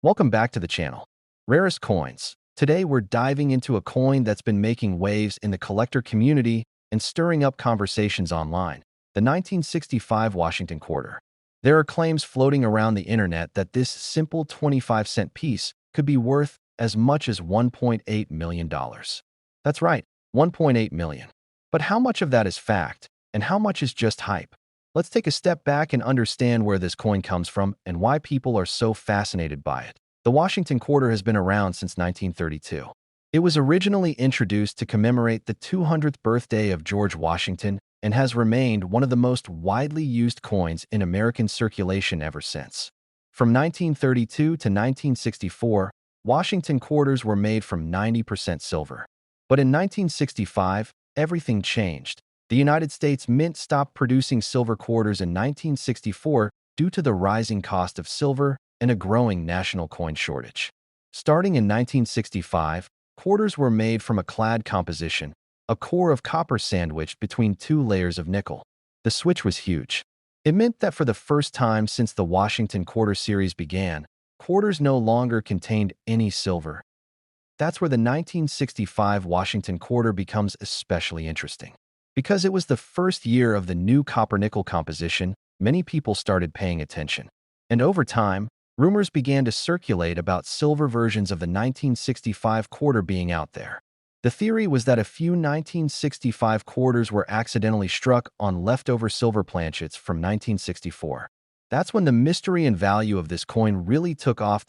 Welcome back to the channel. Rarest coins. Today we're diving into a coin that's been making waves in the collector community and stirring up conversations online, the 1965 Washington quarter. There are claims floating around the internet that this simple 25-cent piece could be worth as much as $1.8 million. That's right, $1.8 million. But how much of that is fact, and how much is just hype? Let's take a step back and understand where this coin comes from and why people are so fascinated by it. The Washington quarter has been around since 1932. It was originally introduced to commemorate the 200th birthday of George Washington and has remained one of the most widely used coins in American circulation ever since. From 1932 to 1964, Washington quarters were made from 90% silver. But in 1965, everything changed. The United States Mint stopped producing silver quarters in 1964 due to the rising cost of silver and a growing national coin shortage. Starting in 1965, quarters were made from a clad composition, a core of copper sandwiched between two layers of nickel. The switch was huge. It meant that for the first time since the Washington quarter series began, quarters no longer contained any silver. That's where the 1965 Washington quarter becomes especially interesting. Because it was the first year of the new copper-nickel composition, many people started paying attention. And over time, rumors began to circulate about silver versions of the 1965 quarter being out there. The theory was that a few 1965 quarters were accidentally struck on leftover silver planchets from 1964. That's when the mystery and value of this coin really took off.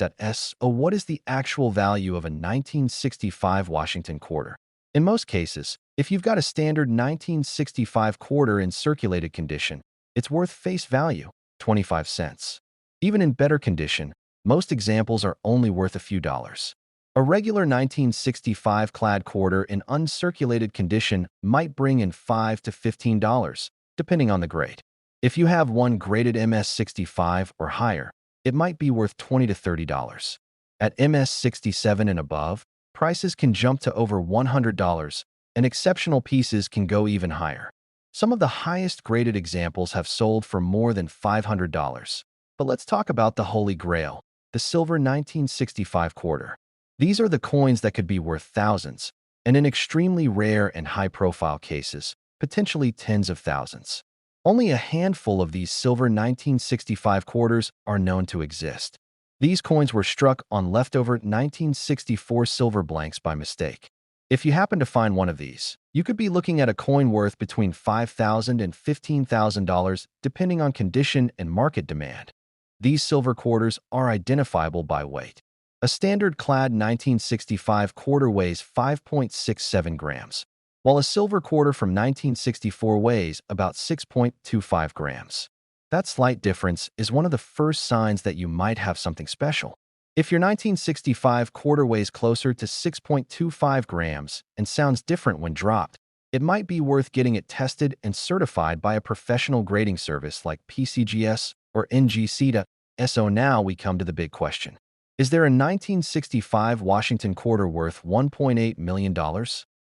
What is the actual value of a 1965 Washington quarter? In most cases, if you've got a standard 1965 quarter in circulated condition, it's worth face value, 25 cents. Even in better condition, most examples are only worth a few dollars. A regular 1965 clad quarter in uncirculated condition might bring in $5 to $15, depending on the grade. If you have one graded MS65 or higher, it might be worth $20 to $30. At MS67 and above, prices can jump to over $100, and exceptional pieces can go even higher. Some of the highest graded examples have sold for more than $500. But let's talk about the Holy Grail, the silver 1965 quarter. These are the coins that could be worth thousands, and in extremely rare and high-profile cases, potentially tens of thousands. Only a handful of these silver 1965 quarters are known to exist. These coins were struck on leftover 1964 silver blanks by mistake. If you happen to find one of these, you could be looking at a coin worth between $5,000 and $15,000 depending on condition and market demand. These silver quarters are identifiable by weight. A standard clad 1965 quarter weighs 5.67 grams, while a silver quarter from 1964 weighs about 6.25 grams. That slight difference is one of the first signs that you might have something special. If your 1965 quarter weighs closer to 6.25 grams and sounds different when dropped, it might be worth getting it tested and certified by a professional grading service like PCGS or NGC. So now we come to the big question. Is there a 1965 Washington quarter worth $1.8 million?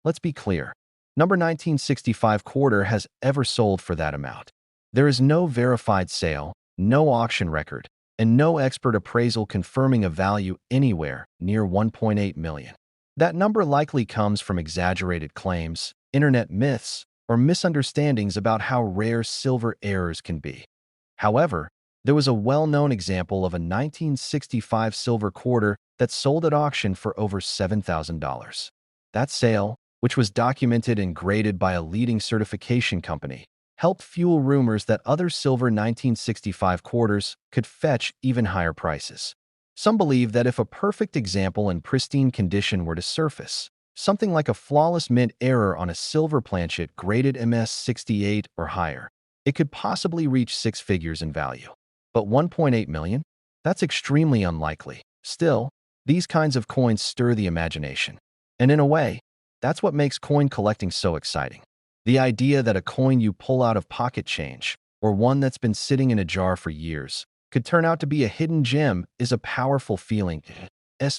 Let's be clear. Number 1965 quarter has ever sold for that amount. There is no verified sale, no auction record, and no expert appraisal confirming a value anywhere near $1.8 million. That number likely comes from exaggerated claims, internet myths, or misunderstandings about how rare silver errors can be. However, there was a well-known example of a 1965 silver quarter that sold at auction for over $7,000. That sale, which was documented and graded by a leading certification company, helped fuel rumors that other silver 1965 quarters could fetch even higher prices. Some believe that if a perfect example in pristine condition were to surface, something like a flawless mint error on a silver planchet graded MS68 or higher, it could possibly reach six figures in value. But $1.8 million? That's extremely unlikely. Still, these kinds of coins stir the imagination. And in a way, that's what makes coin collecting so exciting. The idea that a coin you pull out of pocket change, or one that's been sitting in a jar for years, could turn out to be a hidden gem is a powerful feeling.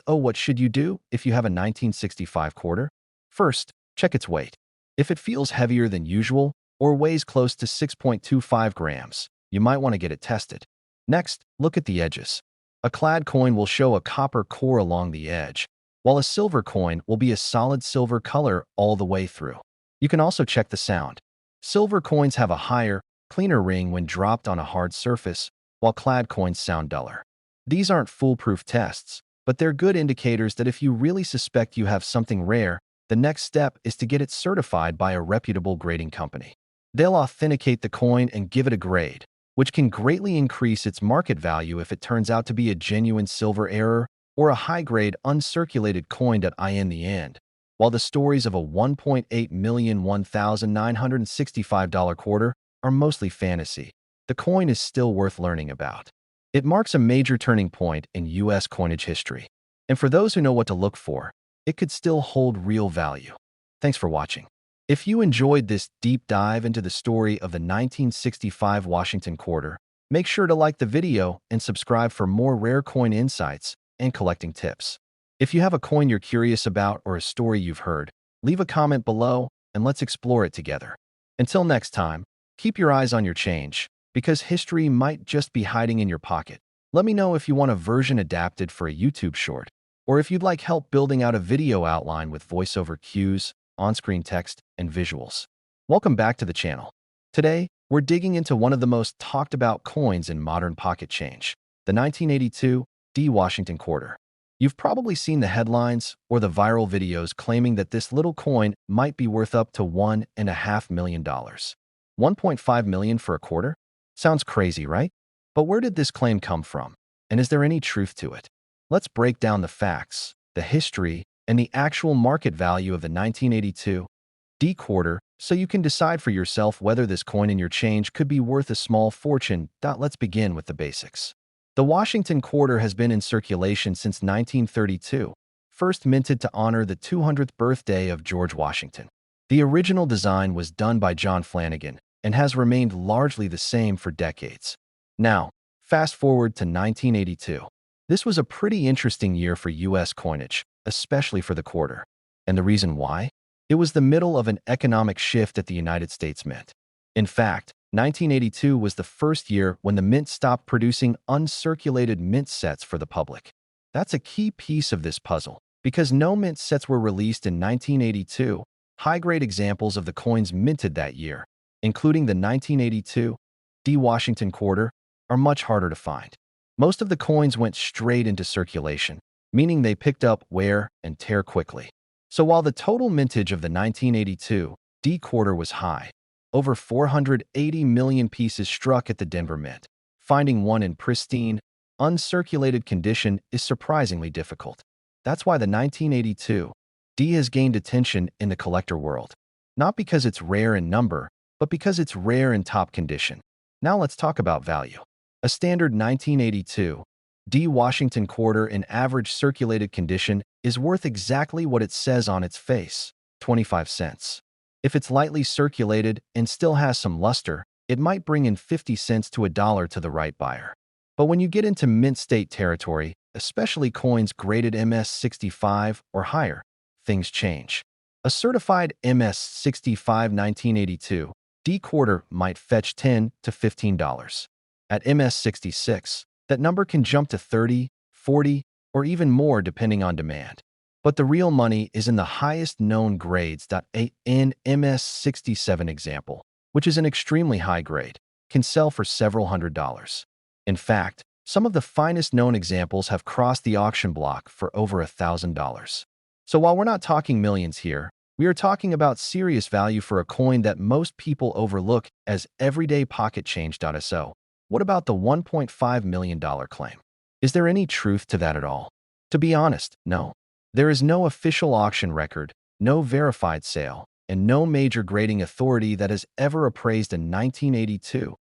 What should you do if you have a 1965 quarter? First, check its weight. If it feels heavier than usual or weighs close to 6.25 grams, you might want to get it tested. Next, look at the edges. A clad coin will show a copper core along the edge, while a silver coin will be a solid silver color all the way through. You can also check the sound. Silver coins have a higher, cleaner ring when dropped on a hard surface, while clad coins sound duller. These aren't foolproof tests, but they're good indicators that if you really suspect you have something rare, the next step is to get it certified by a reputable grading company. They'll authenticate the coin and give it a grade, which can greatly increase its market value if it turns out to be a genuine silver error or a high-grade uncirculated coin in the end. While the stories of a $1.8 million $1,965 quarter are mostly fantasy, the coin is still worth learning about. It marks a major turning point in U.S. coinage history, and for those who know what to look for, it could still hold real value. Thanks for watching. If you enjoyed this deep dive into the story of the 1965 Washington quarter, make sure to like the video and subscribe for more rare coin insights and collecting tips. If you have a coin you're curious about or a story you've heard, leave a comment below and let's explore it together. Until next time, keep your eyes on your change, because history might just be hiding in your pocket. Let me know if you want a version adapted for a YouTube short, or if you'd like help building out a video outline with voiceover cues, on-screen text, and visuals. Welcome back to the channel. Today, we're digging into one of the most talked about coins in modern pocket change, the 1982 Washington quarter. You've probably seen the headlines or the viral videos claiming that this little coin might be worth up to $1.5 million. $1.5 million for a quarter? Sounds crazy, right? But where did this claim come from? And is there any truth to it? Let's break down the facts, the history, and the actual market value of the 1982 quarter so you can decide for yourself whether this coin in your change could be worth a small fortune. Let's begin with the basics. The Washington quarter has been in circulation since 1932, first minted to honor the 200th birthday of George Washington. The original design was done by John Flanagan and has remained largely the same for decades. Now, fast forward to 1982. This was a pretty interesting year for U.S. coinage, especially for the quarter. And the reason why? It was the middle of an economic shift at the United States Mint. In fact, 1982 was the first year when the mint stopped producing uncirculated mint sets for the public. That's a key piece of this puzzle, because no mint sets were released in 1982. High-grade examples of the coins minted that year, including the 1982 Washington quarter, are much harder to find. Most of the coins went straight into circulation, meaning they picked up wear and tear quickly. So while the total mintage of the 1982 quarter was high, over 480 million pieces struck at the Denver Mint. Finding one in pristine, uncirculated condition is surprisingly difficult. That's why the 1982 has gained attention in the collector world. Not because it's rare in number, but because it's rare in top condition. Now let's talk about value. A standard 1982 Washington quarter in average circulated condition is worth exactly what it says on its face, 25 cents. If it's lightly circulated and still has some luster, it might bring in 50 cents to $1 to the right buyer. But when you get into mint state territory, especially coins graded MS-65 or higher, things change. A certified MS-65 1982 quarter might fetch $10 to $15. At MS-66, that number can jump to 30, 40, or even more depending on demand. But the real money is in the highest known grades. An MS-67 example, which is an extremely high grade, can sell for several $100s. In fact, some of the finest known examples have crossed the auction block for over $1,000. So while we're not talking millions here, we are talking about serious value for a coin that most people overlook as everyday pocket change. So, what about the $1.5 million claim? Is there any truth to that at all? To be honest, no. There is no official auction record, no verified sale, and no major grading authority that has ever appraised a 1982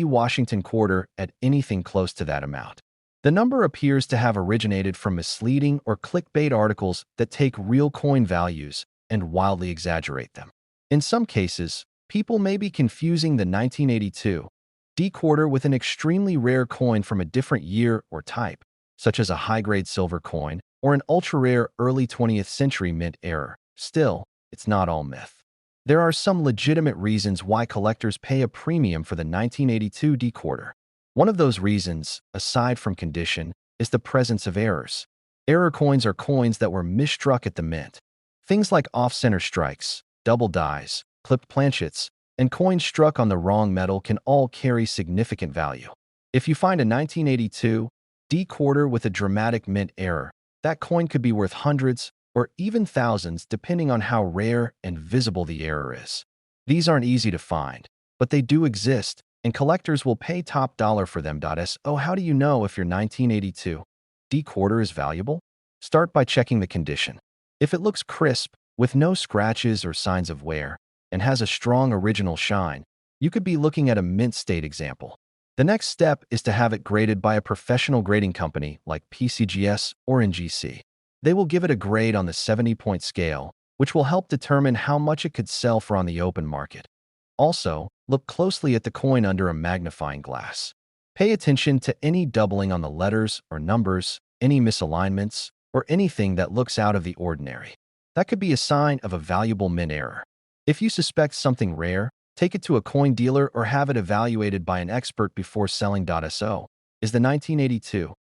Washington quarter at anything close to that amount. The number appears to have originated from misleading or clickbait articles that take real coin values and wildly exaggerate them. In some cases, people may be confusing the 1982 quarter with an extremely rare coin from a different year or type, such as a high-grade silver coin or an ultra-rare early 20th century mint error. Still, it's not all myth. There are some legitimate reasons why collectors pay a premium for the 1982 quarter. One of those reasons, aside from condition, is the presence of errors. Error coins are coins that were misstruck at the mint. Things like off-center strikes, double dies, clipped planchets, and coins struck on the wrong metal can all carry significant value. If you find a 1982 D quarter with a dramatic mint error, that coin could be worth hundreds or even thousands depending on how rare and visible the error is. These aren't easy to find, but they do exist, and collectors will pay top dollar for them. So how do you know if your 1982 D quarter is valuable? Start by checking the condition. If it looks crisp, with no scratches or signs of wear, and has a strong original shine, you could be looking at a mint state example. The next step is to have it graded by a professional grading company like PCGS or NGC. They will give it a grade on the 70-point scale, which will help determine how much it could sell for on the open market. Also, look closely at the coin under a magnifying glass. Pay attention to any doubling on the letters or numbers, any misalignments, or anything that looks out of the ordinary. That could be a sign of a valuable mint error. If you suspect something rare, take it to a coin dealer or have it evaluated by an expert before selling. So, is the 1982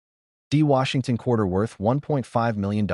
D Washington quarter worth $1.5 million?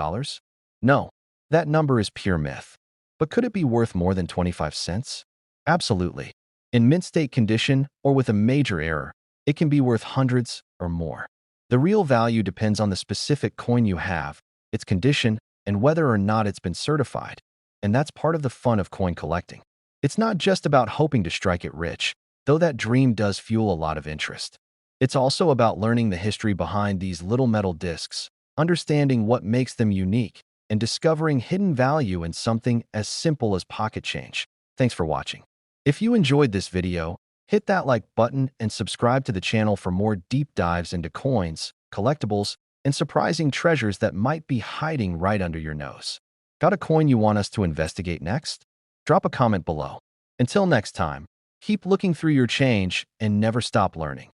No, that number is pure myth. But could it be worth more than 25 cents? Absolutely. In mint state condition or with a major error, it can be worth hundreds or more. The real value depends on the specific coin you have, its condition, and whether or not it's been certified. And that's part of the fun of coin collecting. It's not just about hoping to strike it rich, though that dream does fuel a lot of interest. It's also about learning the history behind these little metal discs, understanding what makes them unique, and discovering hidden value in something as simple as pocket change. Thanks for watching. If you enjoyed this video, hit that like button and subscribe to the channel for more deep dives into coins, collectibles, and surprising treasures that might be hiding right under your nose. Got a coin you want us to investigate next? Drop a comment below. Until next time, keep looking through your change and never stop learning.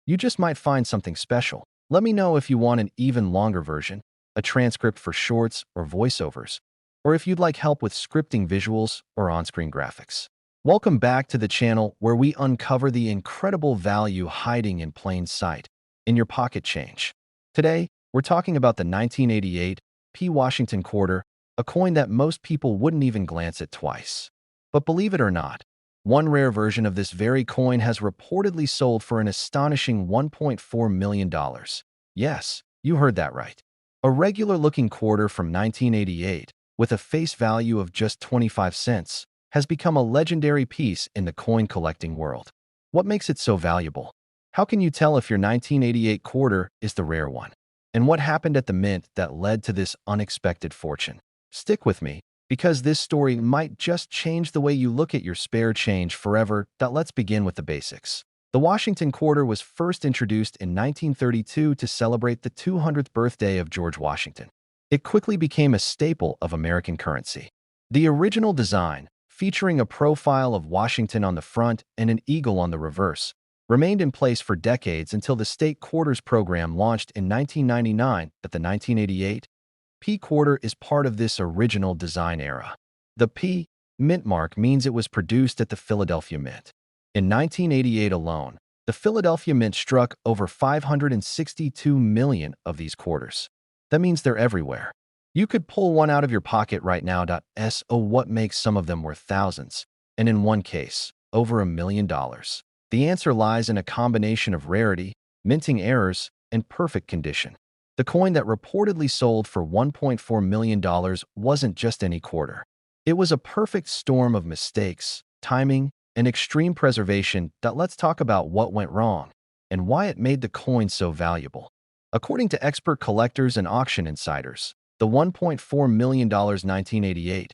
You just might find something special. Let me know if you want an even longer version, a transcript for shorts or voiceovers, or if you'd like help with scripting visuals or on-screen graphics. Welcome back to the channel where we uncover the incredible value hiding in plain sight, in your pocket change. Today, we're talking about the 1988 P. Washington quarter, a coin that most people wouldn't even glance at twice. But believe it or not, one rare version of this very coin has reportedly sold for an astonishing $1.4 million. Yes, you heard that right. A regular-looking quarter from 1988, with a face value of just 25 cents, has become a legendary piece in the coin collecting world. What makes it so valuable? How can you tell if your 1988 quarter is the rare one? And what happened at the mint that led to this unexpected fortune? Stick with me, because this story might just change the way you look at your spare change forever. Let's begin with the basics. The Washington quarter was first introduced in 1932 to celebrate the 200th birthday of George Washington. It quickly became a staple of American currency. The original design, featuring a profile of Washington on the front and an eagle on the reverse, remained in place for decades until the state quarters program launched in 1999. But the 1988 P quarter is part of this original design era. The P mint mark means it was produced at the Philadelphia Mint. In 1988 alone, the Philadelphia Mint struck over 562 million of these quarters. That means they're everywhere. You could pull one out of your pocket right now. So what makes some of them worth thousands, and in one case, over $1 million? The answer lies in a combination of rarity, minting errors, and perfect condition. The coin that reportedly sold for $1.4 million wasn't just any quarter. It was a perfect storm of mistakes, timing, and extreme preservation. Let's talk about what went wrong and why it made the coin so valuable. According to expert collectors and auction insiders, the $1.4 million 1988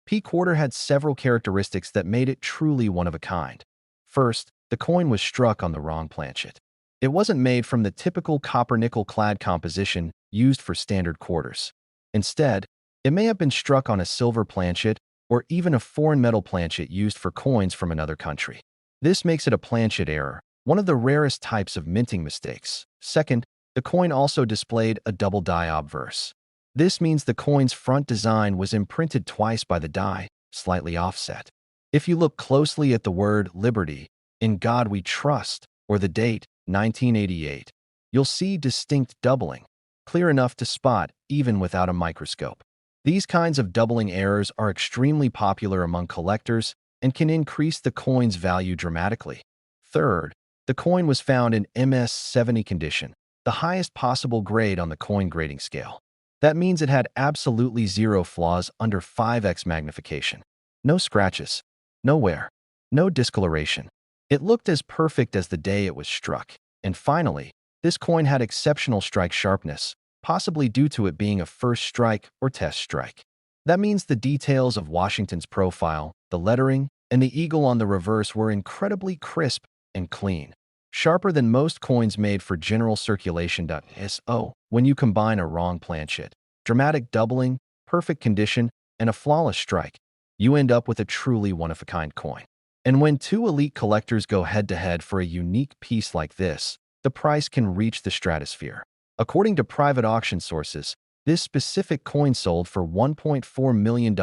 P quarter had several characteristics that made it truly one of a kind. First, the coin was struck on the wrong planchet. It wasn't made from the typical copper-nickel clad composition used for standard quarters. Instead, it may have been struck on a silver planchet or even a foreign metal planchet used for coins from another country. This makes it a planchet error, one of the rarest types of minting mistakes. Second, the coin also displayed a double die obverse. This means the coin's front design was imprinted twice by the die, slightly offset. If you look closely at the word Liberty, In God We Trust, or the date, 1988, you'll see distinct doubling. clear enough to spot even without a microscope. These kinds of doubling errors are extremely popular among collectors and can increase the coin's value dramatically. Third, the coin was found in MS-70 condition, the highest possible grade on the coin grading scale. That means it had absolutely zero flaws under 5x magnification. No scratches, no wear, no discoloration. It looked as perfect as the day it was struck. And finally, this coin had exceptional strike sharpness, possibly due to it being a first strike or test strike. That means the details of Washington's profile, the lettering, and the eagle on the reverse were incredibly crisp and clean, sharper than most coins made for general circulation. So, when you combine a wrong planchet, dramatic doubling, perfect condition, and a flawless strike, you end up with a truly one-of-a-kind coin. And when two elite collectors go head-to-head for a unique piece like this, the price can reach the stratosphere. According to private auction sources, this specific coin sold for $1.4 million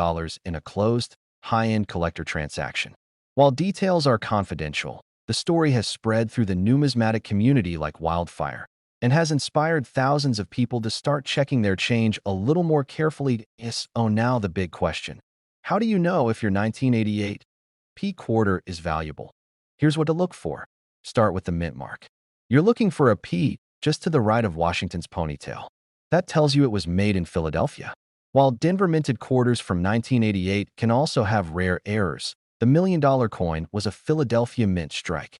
in a closed, high-end collector transaction. While details are confidential, the story has spread through the numismatic community like wildfire and has inspired thousands of people to start checking their change a little more carefully. Now the big question. How do you know if your 1988 P quarter is valuable? Here's what to look for. Start with the mint mark. You're looking for a P just to the right of Washington's ponytail. That tells you it was made in Philadelphia. While Denver minted quarters from 1988 can also have rare errors, the $1 million coin was a Philadelphia mint strike.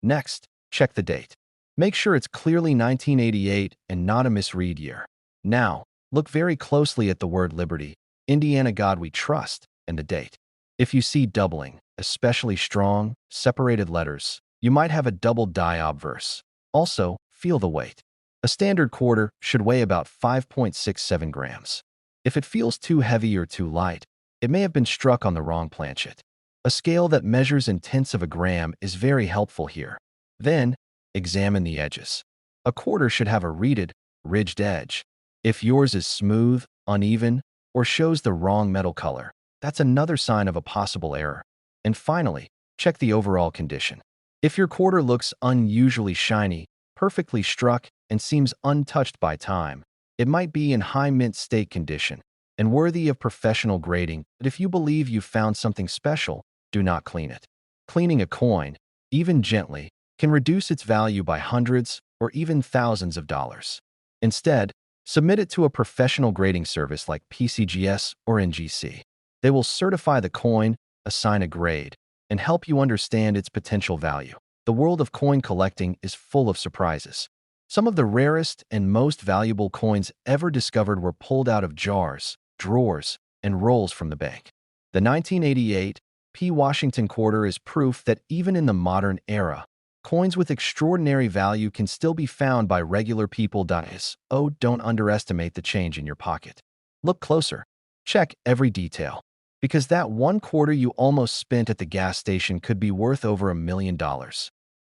Next, check the date. Make sure it's clearly 1988 and not a misread year. Now, look very closely at the word Liberty, Indiana God We Trust, and the date. If you see doubling, especially strong, separated letters, you might have a double die obverse. Also, feel the weight. A standard quarter should weigh about 5.67 grams. If it feels too heavy or too light, it may have been struck on the wrong planchet. A scale that measures in tenths of a gram is very helpful here. Then, examine the edges. A quarter should have a reeded, ridged edge. If yours is smooth, uneven, or shows the wrong metal color, that's another sign of a possible error. And finally, check the overall condition. If your quarter looks unusually shiny, perfectly struck, and seems untouched by time, it might be in high mint state condition and worthy of professional grading. But if you believe you found something special, do not clean it. Cleaning a coin, even gently, can reduce its value by hundreds or even thousands of dollars. Instead, submit it to a professional grading service like PCGS or NGC. They will certify the coin, assign a grade, and help you understand its potential value. The world of coin collecting is full of surprises. Some of the rarest and most valuable coins ever discovered were pulled out of jars, drawers, and rolls from the bank. The 1988 P. Washington quarter is proof that even in the modern era, coins with extraordinary value can still be found by regular people. Don't underestimate the change in your pocket. Look closer. Check every detail, because that one quarter you almost spent at the gas station could be worth over $1 million.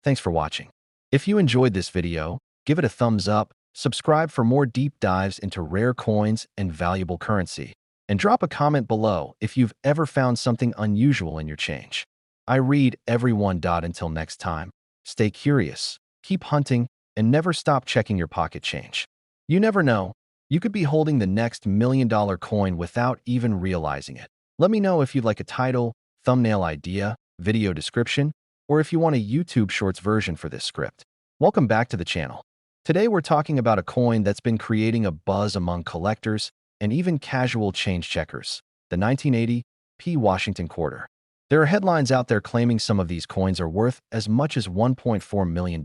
Thanks for watching. If you enjoyed this video, give it a thumbs up, subscribe for more deep dives into rare coins and valuable currency, and drop a comment below if you've ever found something unusual in your change. I read every one. Until next time, stay curious, keep hunting, and never stop checking your pocket change. You never know, you could be holding the next $1 million coin without even realizing it. Let me know if you'd like a title, thumbnail idea, video description, or if you want a YouTube Shorts version for this script. Welcome back to the channel. Today we're talking about a coin that's been creating a buzz among collectors and even casual change checkers, the 1980 P. Washington quarter. There are headlines out there claiming some of these coins are worth as much as $1.4 million.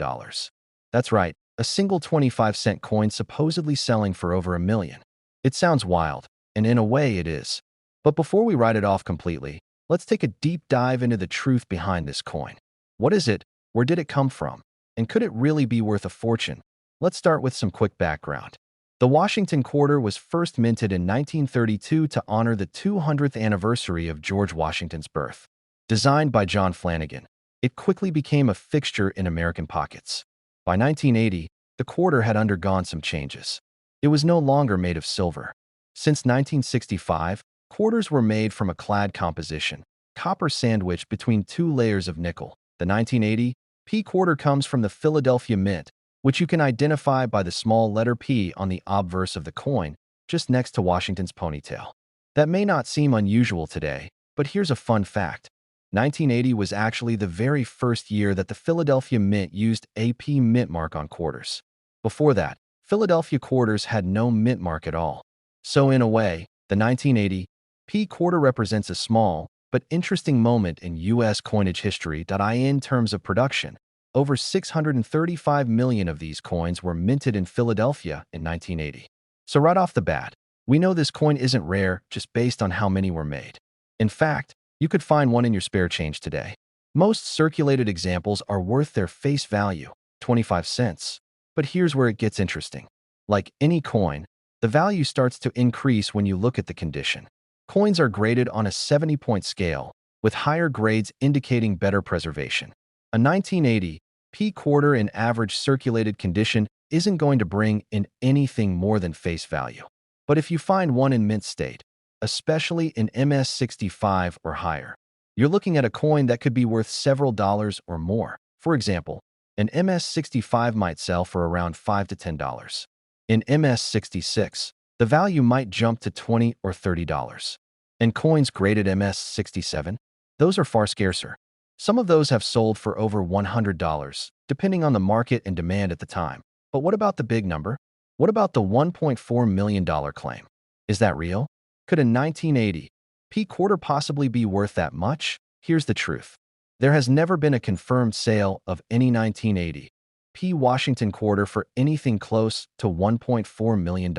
That's right, a single 25-cent coin supposedly selling for over $1 million. It sounds wild, and in a way it is. But before we write it off completely, let's take a deep dive into the truth behind this coin. What is it? Where did it come from? And could it really be worth a fortune? Let's start with some quick background. The Washington quarter was first minted in 1932 to honor the 200th anniversary of George Washington's birth. Designed by John Flanagan, it quickly became a fixture in American pockets. By 1980, the quarter had undergone some changes. It was no longer made of silver. Since 1965, quarters were made from a clad composition, copper sandwiched between two layers of nickel. The 1980 P quarter comes from the Philadelphia Mint, which you can identify by the small letter P on the obverse of the coin, just next to Washington's ponytail. That may not seem unusual today, but here's a fun fact. 1980 was actually the very first year that the Philadelphia Mint used a P mint mark on quarters. Before that, Philadelphia quarters had no mint mark at all. So in a way, the 1980 P quarter represents a small but interesting moment in U.S. coinage history. In terms of production, over 635 million of these coins were minted in Philadelphia in 1980. So right off the bat, we know this coin isn't rare just based on how many were made. In fact, you could find one in your spare change today. Most circulated examples are worth their face value, 25 cents. But here's where it gets interesting. Like any coin, the value starts to increase when you look at the condition. Coins are graded on a 70-point scale, with higher grades indicating better preservation. A 1980 P quarter in average circulated condition isn't going to bring in anything more than face value. But if you find one in mint state, especially in MS65 or higher, you're looking at a coin that could be worth several dollars or more. For example, an MS65 might sell for around $5 to $10. In MS66, the value might jump to $20 or $30. And coins graded MS67, those are far scarcer. Some of those have sold for over $100, depending on the market and demand at the time. But what about the big number? What about the $1.4 million claim? Is that real? Could a 1980 P quarter possibly be worth that much? Here's the truth. There has never been a confirmed sale of any 1980 P Washington quarter for anything close to $1.4 million.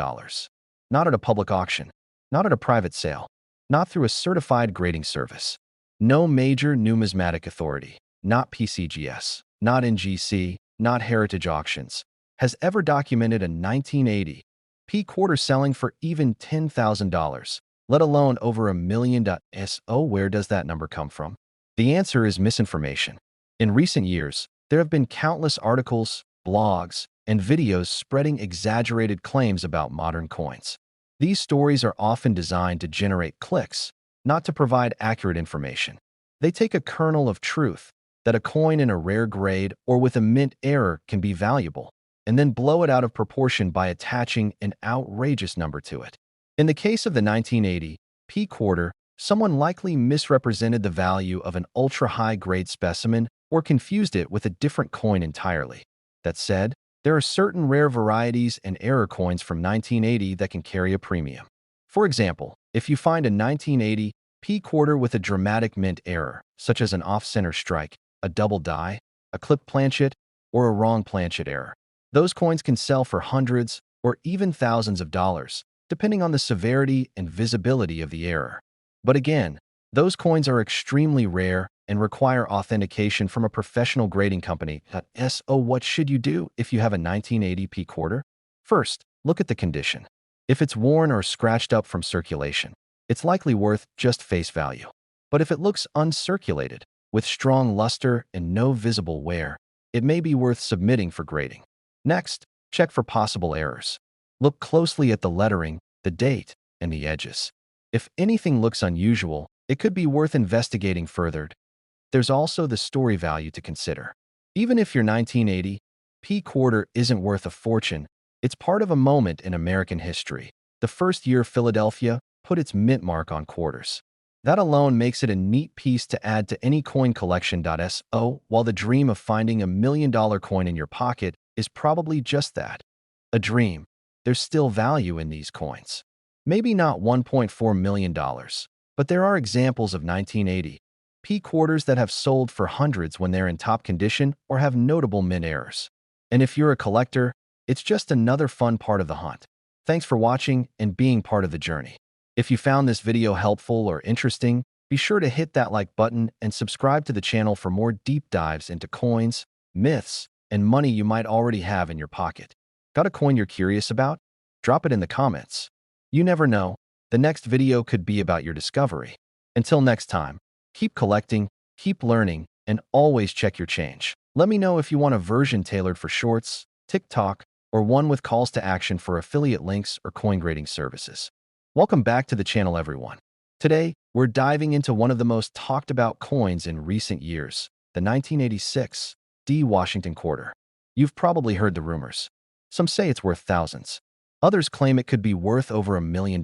Not at a public auction, not at a private sale, not through a certified grading service. No major numismatic authority, not PCGS, not NGC, not Heritage Auctions, has ever documented a 1980 P quarter selling for even $10,000, let alone over $1 million. So where does that number come from? The answer is misinformation. In recent years, there have been countless articles, blogs, and videos spreading exaggerated claims about modern coins. These stories are often designed to generate clicks, not to provide accurate information. They take a kernel of truth, that a coin in a rare grade or with a mint error can be valuable, and then blow it out of proportion by attaching an outrageous number to it. In the case of the 1980 P quarter, someone likely misrepresented the value of an ultra-high-grade specimen or confused it with a different coin entirely. That said, there are certain rare varieties and error coins from 1980 that can carry a premium. For example, if you find a 1980 P quarter with a dramatic mint error, such as an off-center strike, a double die, a clipped planchet, or a wrong planchet error, those coins can sell for hundreds or even thousands of dollars, depending on the severity and visibility of the error. But again, those coins are extremely rare and require authentication from a professional grading company. So what should you do if you have a 1980 P quarter? First, look at the condition. If it's worn or scratched up from circulation, it's likely worth just face value. But if it looks uncirculated, with strong luster and no visible wear, it may be worth submitting for grading. Next, check for possible errors. Look closely at the lettering, the date, and the edges. If anything looks unusual, it could be worth investigating further. There's also the story value to consider. Even if your 1980 P quarter isn't worth a fortune, it's part of a moment in American history, the first year Philadelphia put its mint mark on quarters. That alone makes it a neat piece to add to any coin collection. So while the dream of finding $1 million coin in your pocket is probably just that, a dream, there's still value in these coins. Maybe not $1.4 million, but there are examples of 1980 P quarters that have sold for hundreds when they're in top condition or have notable mint errors. And if you're a collector, it's just another fun part of the hunt. Thanks for watching and being part of the journey. If you found this video helpful or interesting, be sure to hit that like button and subscribe to the channel for more deep dives into coins, myths, and money you might already have in your pocket. Got a coin you're curious about? Drop it in the comments. You never know, the next video could be about your discovery. Until next time, keep collecting, keep learning, and always check your change. Let me know if you want a version tailored for Shorts, TikTok, or one with calls to action for affiliate links or coin grading services. Welcome back to the channel, everyone. Today, we're diving into one of the most talked about coins in recent years, the 1986 D Washington quarter. You've probably heard the rumors. Some say it's worth thousands. Others claim it could be worth over $1 million.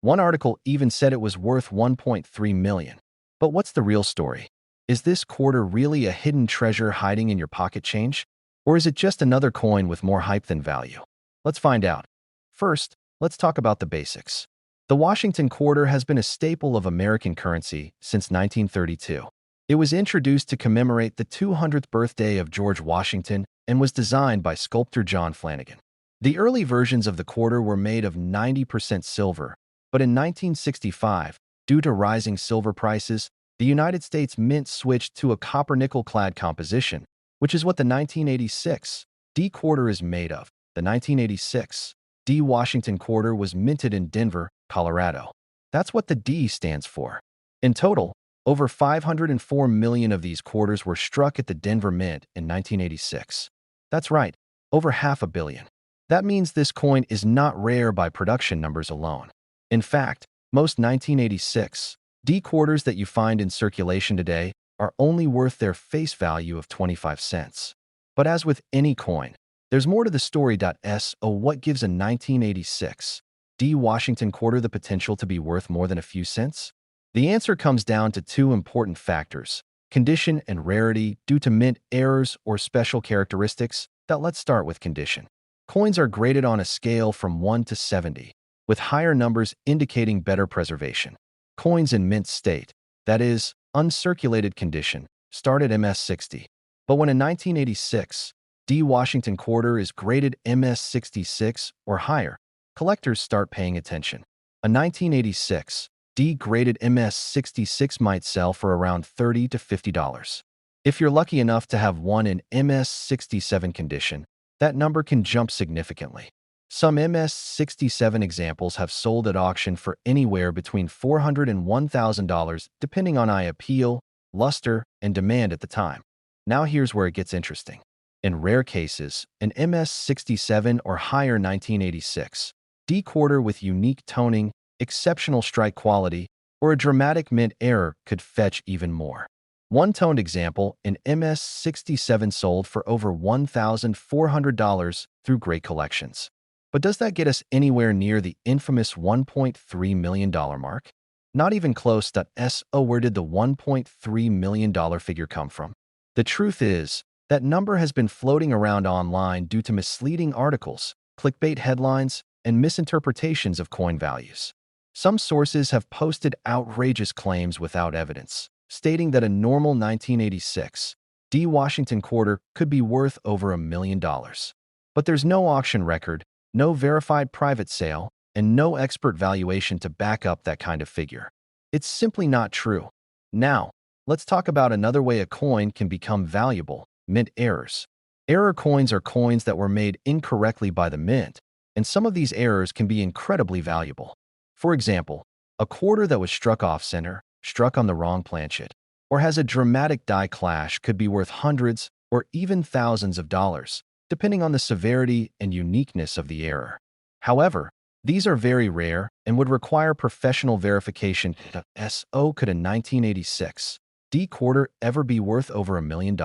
One article even said it was worth 1.3 million. But what's the real story? Is this quarter really a hidden treasure hiding in your pocket change? Or is it just another coin with more hype than value? Let's find out. First, let's talk about the basics. The Washington quarter has been a staple of American currency since 1932. It was introduced to commemorate the 200th birthday of George Washington and was designed by sculptor John Flanagan. The early versions of the quarter were made of 90% silver, but in 1965, due to rising silver prices, the United States Mint switched to a copper-nickel-clad composition, which is what the 1986 D quarter is made of. The 1986 D Washington quarter was minted in Denver, Colorado. That's what the D stands for. In total, over 504 million of these quarters were struck at the Denver Mint in 1986. That's right, over $500 million. That means this coin is not rare by production numbers alone. In fact, most 1986 D quarters that you find in circulation today are only worth their face value of 25 cents. But as with any coin, there's more to the story. So what gives a 1986 D Washington quarter the potential to be worth more than a few cents? The answer comes down to two important factors: condition and rarity due to mint errors or special characteristics. Let's start with condition. Coins are graded on a scale from 1 to 70, with higher numbers indicating better preservation. Coins in mint state, that is, uncirculated condition, start at MS60. But when a 1986 D Washington quarter is graded MS66 or higher, collectors start paying attention. A 1986 D graded MS66 might sell for around $30 to $50. If you're lucky enough to have one in MS67 condition, that number can jump significantly. Some MS67 examples have sold at auction for anywhere between $400 and $1,000 depending on eye appeal, luster, and demand at the time. Now here's where it gets interesting. In rare cases, an MS67 or higher 1986 D quarter with unique toning, exceptional strike quality, or a dramatic mint error could fetch even more. One toned example, an MS67 sold for over $1,400 through great collections. But does that get us anywhere near the infamous $1.3 million mark? Not even close. So where did the $1.3 million figure come from? The truth is, that number has been floating around online due to misleading articles, clickbait headlines, and misinterpretations of coin values. Some sources have posted outrageous claims without evidence, stating that a normal 1986 D Washington quarter could be worth over $1 million. But there's no auction record, no verified private sale, and no expert valuation to back up that kind of figure. It's simply not true. Now, let's talk about another way a coin can become valuable: mint errors. Error coins are coins that were made incorrectly by the mint, and some of these errors can be incredibly valuable. For example, a quarter that was struck off-center, struck on the wrong planchet, or has a dramatic die clash could be worth hundreds or even thousands of dollars, depending on the severity and uniqueness of the error. However, these are very rare and would require professional verification. So could a 1986 D quarter ever be worth over $1 million?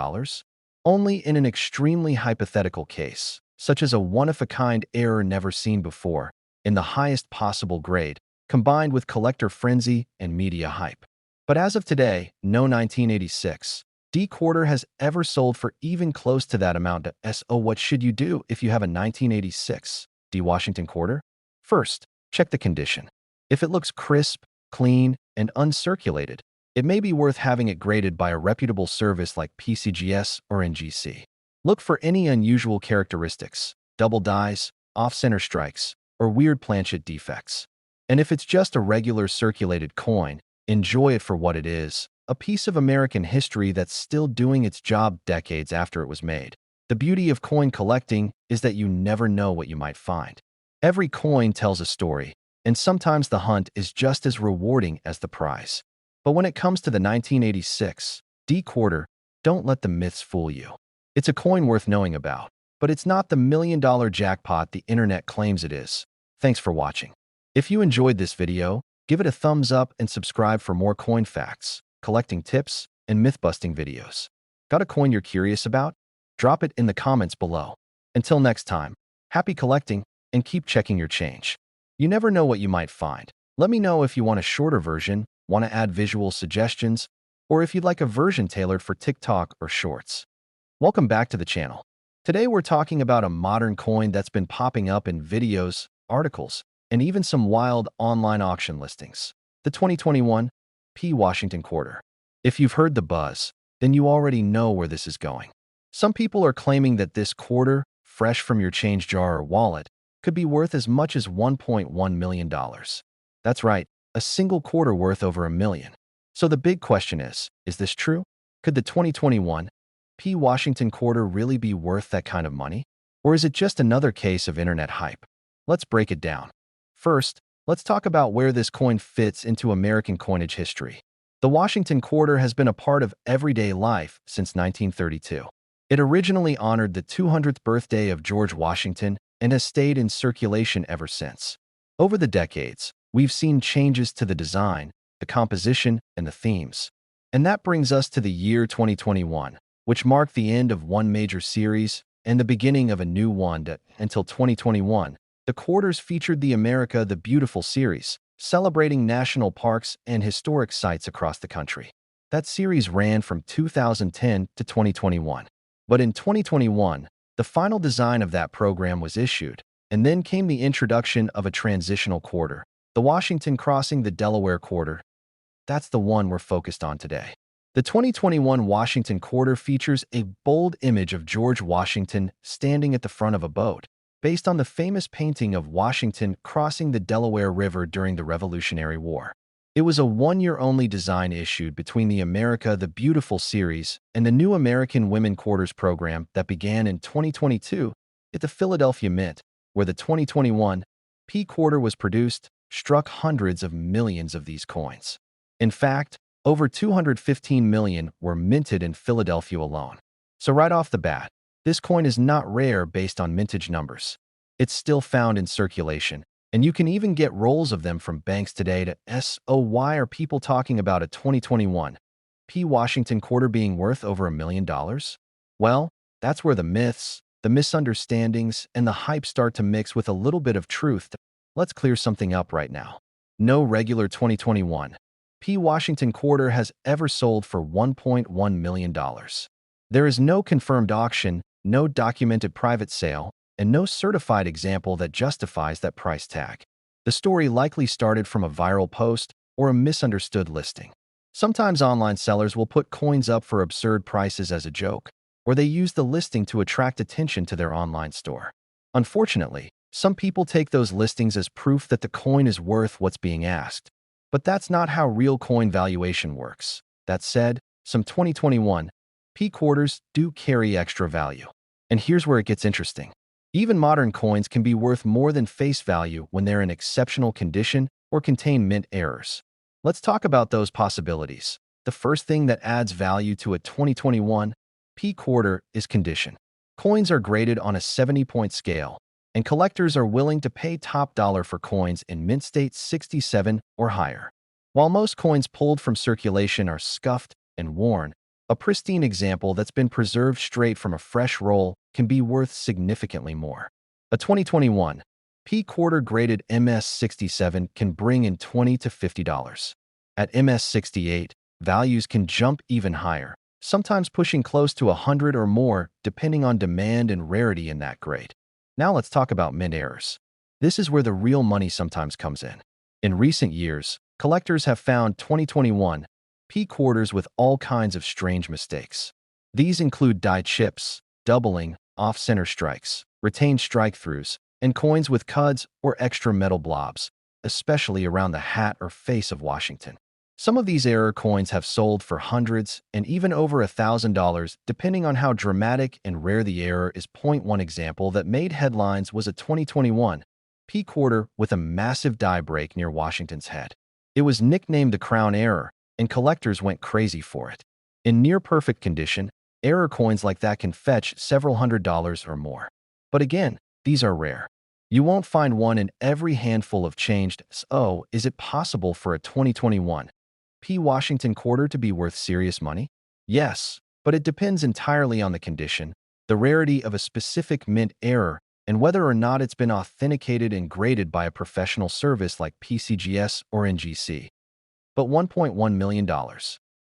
Only in an extremely hypothetical case, such as a one-of-a-kind error never seen before, in the highest possible grade, combined with collector frenzy and media hype. But as of today, no 1986 D quarter has ever sold for even close to that amount. So what should you do if you have a 1986 D Washington quarter? First, check the condition. If it looks crisp, clean, and uncirculated, it may be worth having it graded by a reputable service like PCGS or NGC. Look for any unusual characteristics, double dies, off-center strikes, or weird planchet defects. And if it's just a regular circulated coin, enjoy it for what it is: a piece of American history that's still doing its job decades after it was made. The beauty of coin collecting is that you never know what you might find. Every coin tells a story, and sometimes the hunt is just as rewarding as the prize. But when it comes to the 1986 D quarter, don't let the myths fool you. It's a coin worth knowing about, but it's not the $1 million jackpot the internet claims it is. Thanks for watching. If you enjoyed this video, give it a thumbs up and subscribe for more coin facts, collecting tips, and myth-busting videos. Got a coin you're curious about? Drop it in the comments below. Until next time, happy collecting and keep checking your change. You never know what you might find. Let me know if you want a shorter version, want to add visual suggestions, or if you'd like a version tailored for TikTok or Shorts. Welcome back to the channel. Today we're talking about a modern coin that's been popping up in videos, articles, and even some wild online auction listings. The 2021 P. Washington Quarter. If you've heard the buzz, then you already know where this is going. Some people are claiming that this quarter, fresh from your change jar or wallet, could be worth as much as $1.1 million. That's right, a single quarter worth over $1 million. So the big question is this true? Could the 2021 P. Washington Quarter really be worth that kind of money? Or is it just another case of internet hype? Let's break it down. First, let's talk about where this coin fits into American coinage history. The Washington Quarter has been a part of everyday life since 1932. It originally honored the 200th birthday of George Washington and has stayed in circulation ever since. Over the decades, we've seen changes to the design, the composition, and the themes. And that brings us to the year 2021, which marked the end of one major series and the beginning of a new one until 2021. The quarters featured the America the Beautiful series, celebrating national parks and historic sites across the country. That series ran from 2010 to 2021. But in 2021, the final design of that program was issued, and then came the introduction of a transitional quarter, the Washington crossing the Delaware Quarter. That's the one we're focused on today. The 2021 Washington Quarter features a bold image of George Washington standing at the front of a boat, based on the famous painting of Washington crossing the Delaware River during the Revolutionary War. It was a one-year-only design issued between the America the Beautiful series and the new American Women Quarters program that began in 2022 at the Philadelphia Mint, where the 2021 P Quarter was produced, struck hundreds of millions of these coins. In fact, over 215 million were minted in Philadelphia alone. So right off the bat, this coin is not rare based on mintage numbers. It's still found in circulation, and you can even get rolls of them from banks today. So why are people talking about a 2021 P. Washington Quarter being worth over $1 million? Well, that's where the myths, the misunderstandings, and the hype start to mix with a little bit of truth. Let's clear something up right now. No regular 2021 P. Washington Quarter has ever sold for $1.1 million. There is no confirmed auction, no documented private sale, and no certified example that justifies that price tag. The story likely started from a viral post or a misunderstood listing. Sometimes online sellers will put coins up for absurd prices as a joke, or they use the listing to attract attention to their online store. Unfortunately, some people take those listings as proof that the coin is worth what's being asked. But that's not how real coin valuation works. That said, some 2021 P quarters do carry extra value. And here's where it gets interesting. Even modern coins can be worth more than face value when they're in exceptional condition or contain mint errors. Let's talk about those possibilities. The first thing that adds value to a 2021 P quarter is condition. Coins are graded on a 70-point scale, and collectors are willing to pay top dollar for coins in mint state 67 or higher. While most coins pulled from circulation are scuffed and worn, a pristine example that's been preserved straight from a fresh roll can be worth significantly more. A 2021 P quarter graded MS67 can bring in $20 to $50. At MS68, values can jump even higher, sometimes pushing close to 100 or more depending on demand and rarity in that grade. Now let's talk about mint errors. This is where the real money sometimes comes in. In recent years, collectors have found 2021 P quarters with all kinds of strange mistakes. These include die chips, doubling, off-center strikes, retained strike-throughs, and coins with cuds or extra metal blobs, especially around the hat or face of Washington. Some of these error coins have sold for hundreds and even over $1,000 depending on how dramatic and rare the error is. One example that made headlines was a 2021 P quarter with a massive die break near Washington's head. It was nicknamed the Crown Error, and collectors went crazy for it. In near-perfect condition, error coins like that can fetch several $100s or more. But again, these are rare. You won't find one in every handful of changed. So, is it possible for a 2021 P. Washington Quarter to be worth serious money? Yes, but it depends entirely on the condition, the rarity of a specific mint error, and whether or not it's been authenticated and graded by a professional service like PCGS or NGC. But $1.1 million.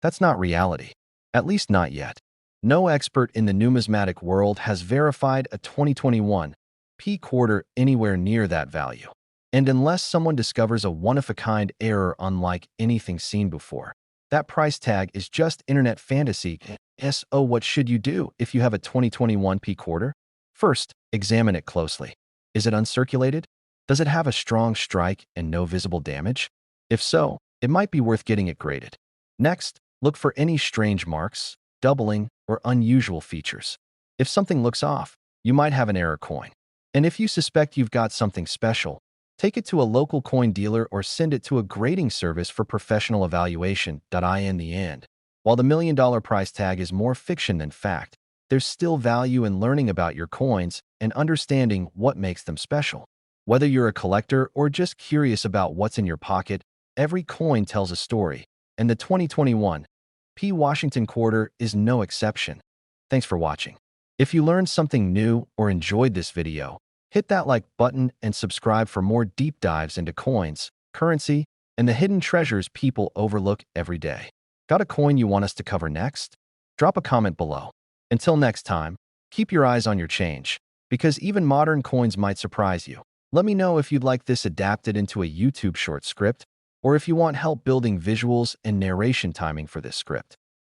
That's not reality. At least not yet. No expert in the numismatic world has verified a 2021 P quarter anywhere near that value. And unless someone discovers a one-of-a-kind error unlike anything seen before, that price tag is just internet fantasy. So what should you do if you have a 2021 P quarter? First, examine it closely. Is it uncirculated? Does it have a strong strike and no visible damage? If so, it might be worth getting it graded. Next, look for any strange marks, doubling, or unusual features. If something looks off, you might have an error coin. And if you suspect you've got something special, take it to a local coin dealer or send it to a grading service for professional evaluation. In the end, while the $1 million price tag is more fiction than fact, there's still value in learning about your coins and understanding what makes them special. Whether you're a collector or just curious about what's in your pocket, every coin tells a story, and the 2021 P Washington quarter is no exception. Thanks for watching. If you learned something new or enjoyed this video, hit that like button and subscribe for more deep dives into coins, currency, and the hidden treasures people overlook every day. Got a coin you want us to cover next? Drop a comment below. Until next time, keep your eyes on your change, because even modern coins might surprise you. Let me know if you'd like this adapted into a YouTube short script, or if you want help building visuals and narration timing for this script.